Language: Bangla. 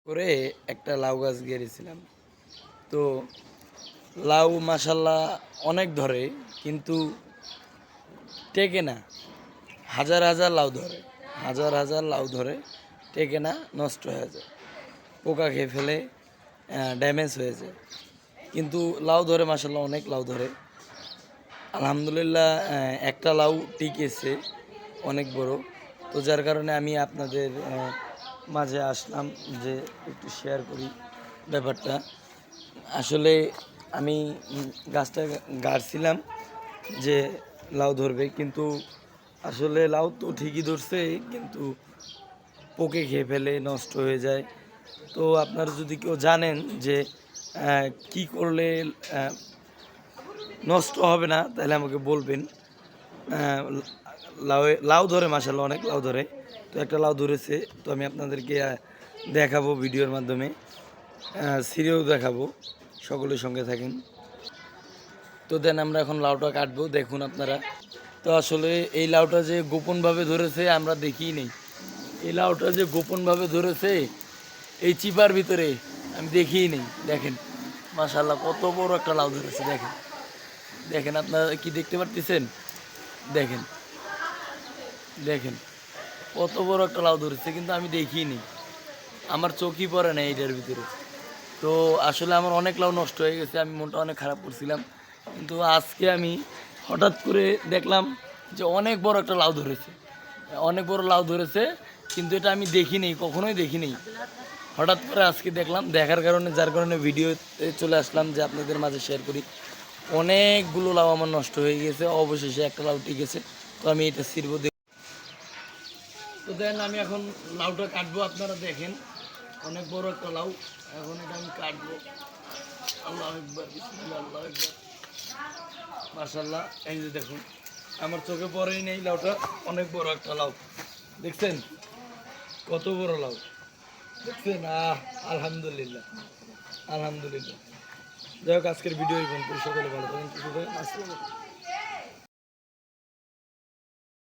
করে একটা লাউ গাছ গেড়েছিলাম। তো লাউ মাশাল্লাহ অনেক ধরে, কিন্তু টেকে না। হাজার হাজার লাউ ধরে, হাজার হাজার লাউ ধরে, টেকে না, নষ্ট হয়ে যায়, পোকা খেয়ে ফেলে, ড্যামেজ হয়ে যায়। কিন্তু লাউ ধরে মাশাল্লাহ, অনেক লাউ ধরে। আলহামদুলিল্লাহ একটা লাউ টিকেছে অনেক বড়। তো যার কারণে আমি আপনাদের মাঝে আসলাম যে একটু শেয়ার করি ব্যাপারটা। আসলে আমি গাছটা গাড়ছিলাম যে লাউ ধরবে, কিন্তু আসলে লাউ তো ঠিকই ধরছে, কিন্তু পোকে খেয়ে ফেলে, নষ্ট হয়ে যায়। তো আপনারা যদি কেউ জানেন যে কি করলে নষ্ট হবে না, তাহলে আমাকে বলবেন। লাউ লাউ ধরে মাশাআল্লাহ, অনেক লাউ ধরে। তো একটা লাউ ধরেছে, তো আমি আপনাদেরকে দেখাবো ভিডিওর মাধ্যমে, সিরিয়াও দেখাবো। সকলের সঙ্গে থাকেন। তো দেন আমরা এখন লাউটা কাটবো, দেখুন আপনারা। তো আসলে এই লাউটা যে গোপনভাবে ধরেছে আমরা দেখিই নেই। এই লাউটা যে গোপনভাবে ধরেছে এই চিপার ভিতরে, আমি দেখিই নেই। দেখেন মাশাআল্লাহ কত বড় একটা লাউ ধরেছে। দেখেন, দেখেন আপনারা কি দেখতে পারতেছেন? দেখেন, দেখেন কত বড় একটা লাউ ধরেছে, কিন্তু আমি দেখিনি, আমার চোখই পড়ে না এইটার ভিতরে। তো আসলে আমার অনেক লাউ নষ্ট হয়ে গেছে, আমি মনটা অনেক খারাপ করছিলাম। কিন্তু আজকে আমি হঠাৎ করে দেখলাম যে অনেক বড় একটা লাউ ধরেছে, অনেক বড় লাউ ধরেছে, কিন্তু এটা আমি দেখিনি, কখনোই দেখিনি। হঠাৎ করে আজকে দেখলাম, দেখার কারণে, যার কারণে ভিডিওতে চলে আসলাম যে আপনাদের মাঝে শেয়ার করি। অনেকগুলো লাউ আমার নষ্ট হয়ে গেছে, অবশেষে একটা লাউ টিকেছে। তো আমি এটা ছিড়বো। তো দেন আমি এখন লাউটা কাটবো, আপনারা দেখেন অনেক বড় একটা লাউ। এখন এটা আমি কাটবো। আল্লাহ একবার, বিসমিল্লাহ, আল্লাহ একবার। মাশাআল্লাহ, এই যে দেখুন, আমার চোখে পড়েই নেই লাউটা। অনেক বড় একটা লাউ, দেখছেন কত বড় লাউ, দেখছেন? আলহামদুলিল্লাহ, আলহামদুলিল্লাহ। যাই হোক, আজকের ভিডিও এই পর্যন্ত। সকলে ভালো থাকেন, সুস্থ থাকেন। আসসালামু আলাইকুম।